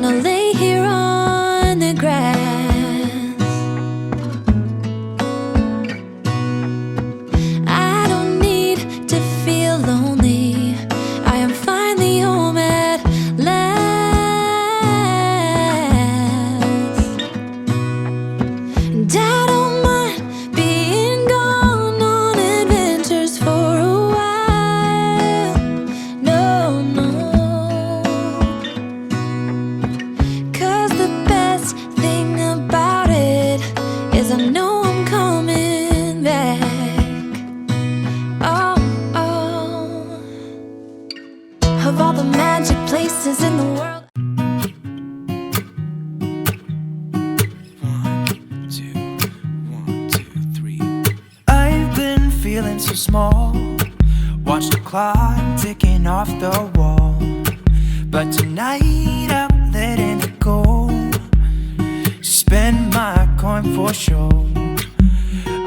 Gonna lay here on the grass. I don't need to feel lonely. I am finally home at last. And I don't mind being gone on adventures for a while. No, no. 'Cause the best thing about it is I know I'm coming back. Oh, oh. Of all the magic places in the world. One, two, three. I've been feeling so small. Watch the clock ticking off the wall. But tonight I'm letting it go. Spend my coin for sure.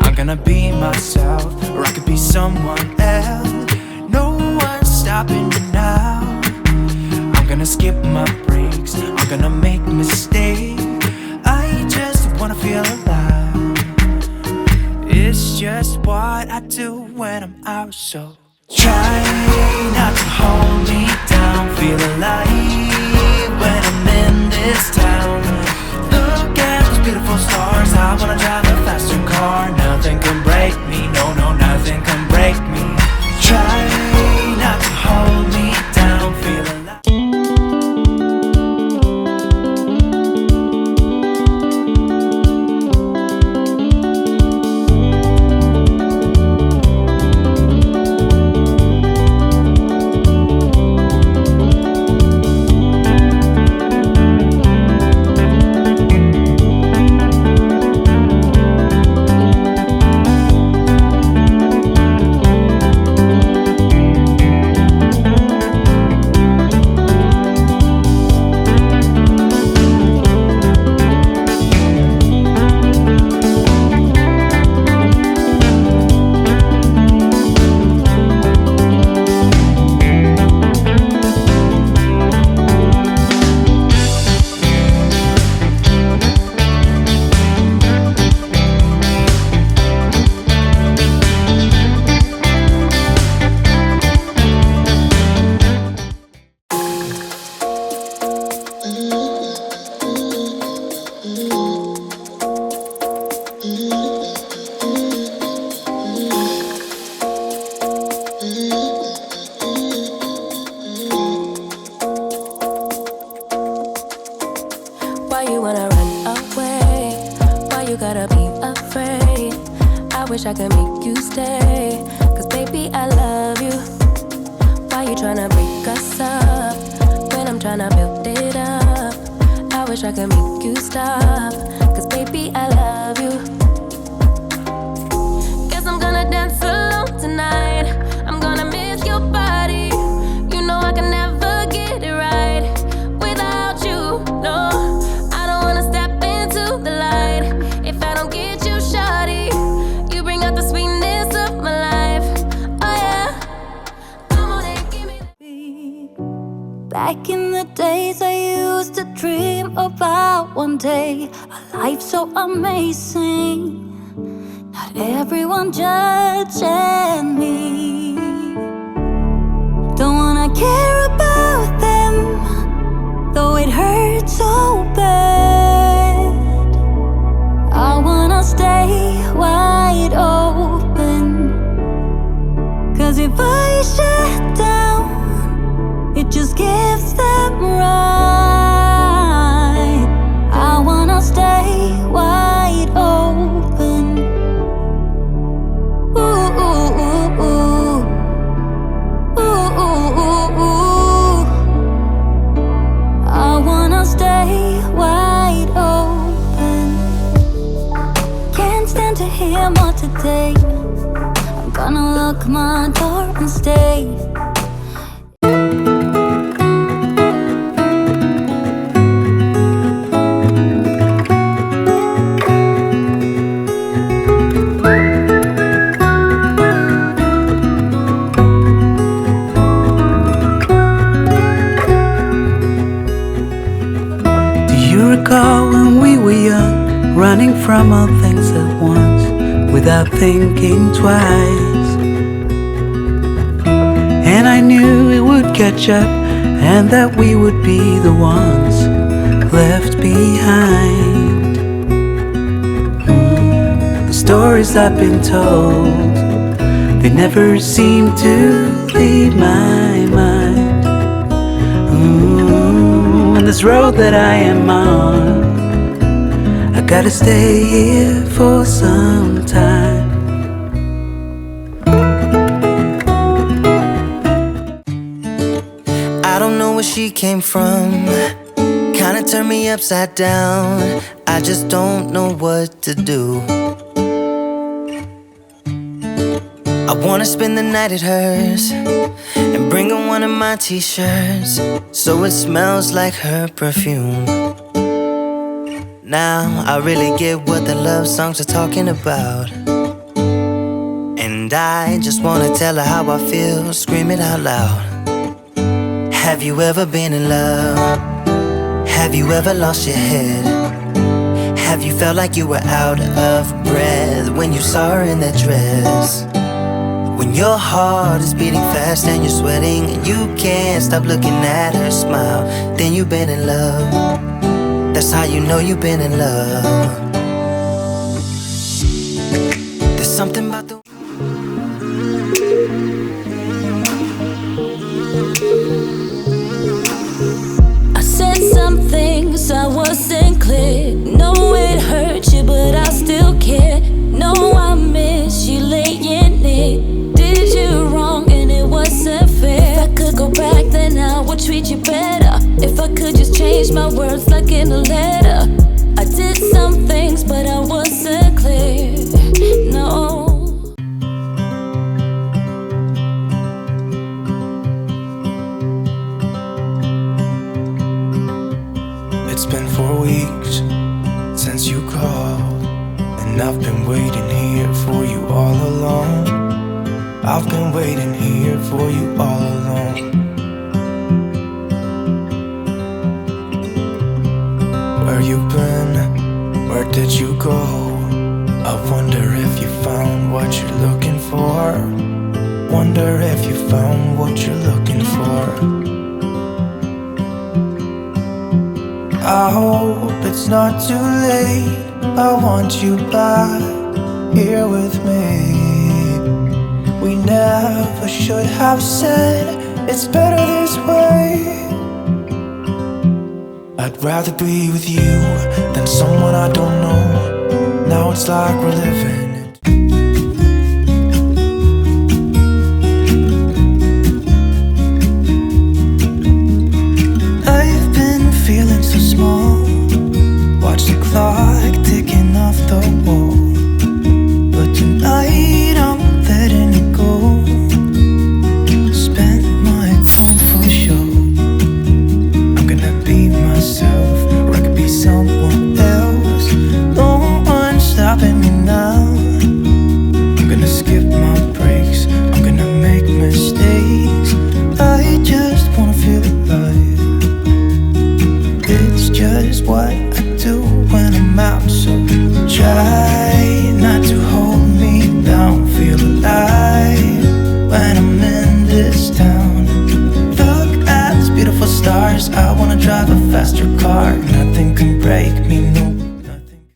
I'm gonna be myself, or I could be someone else. No one's stopping me now. I'm gonna skip my breaks, I'm gonna make mistakes. I just wanna feel alive. It's just what I do when I'm out, so try not to hold me down. Feel alive when I'm in this town. Look at those beautiful stars. I wanna drive a faster car. Nothing can break me, no, no, nothing can break me. Try not to hold me down. Feel alive. Why you wanna run away? Why you gotta be afraid? I wish I could make you stay, 'cause baby I love you. Why you tryna break us up when I'm tryna build it up? I wish I could make you stop, 'cause baby I love you. Guess I'm gonna dance alone tonight. I'm gonna miss your body. You know I can never get it right without you, no. I don't wanna step into the light if I don't get you, shawty. You bring out the sweetness of my life, oh yeah. Come on and give me that. Back in the days I used to dream about one day a life so amazing, not everyone judging me. Don't wanna care about them, though it hurts so bad. I wanna stay wide open, 'cause if I shut down, it just gives them right. I wanna stay wide open. Ooh, ooh, ooh, ooh. Ooh, ooh, ooh, ooh. I wanna stay wide open. Can't stand to hear more today. I'm gonna lock my door and stay. you recall when we were young, running from all things at once, without thinking twice? And I knew it would catch up, and that we would be the ones left behind. The stories I've been told, they never seem to leave my mind. And this road that I am on, I gotta stay here for some time. I don't know where she came from, kinda turned me upside down. I just don't know what to do. I wanna spend the night at hers and bring her one of my t-shirts, so it smells like her perfume. Now I really get what the love songs are talking about, and I just wanna tell her how I feel, scream it out loud. Have you ever been in love? Have you ever lost your head? Have you felt like you were out of breath when you saw her in that dress? When your heart is beating fast and you're sweating and you can't stop looking at her smile, then you've been in love. That's how you know you've been in love. There's something about the I said some things I wasn't clear. No, it hurt you, but I still care. No, I miss you laying near. Did you wrong and it wasn't fair. If I could go back, then I would treat you better. If I could just change my words like in a letter. I did some things, but I wasn't clear. No. It's been 4 weeks since you called, and I've been waiting here for you all along. I've been waiting here for you all along. Where you been? Where did you go? I wonder if you found what you're looking for. Wonder if you found what you're looking for. I hope it's not too late. I want you back here with me. We never should have said it's better this way. I'd rather be with you than someone I don't know. Now it's like we're living. I've been feeling so small, watch the clock ticking off the wall. But tonight I'm letting it go. Spend my time for sure. I'm gonna be myself, or I could be someone else. No one's stopping me now. I'm gonna skip my breaks, I'm gonna make mistakes. I just wanna feel alive. It's just what I do when I'm out, so try not to hold me down. Feel alive when I'm in this town. Look at these beautiful stars, I wanna drive a faster car. Nothing can break me, no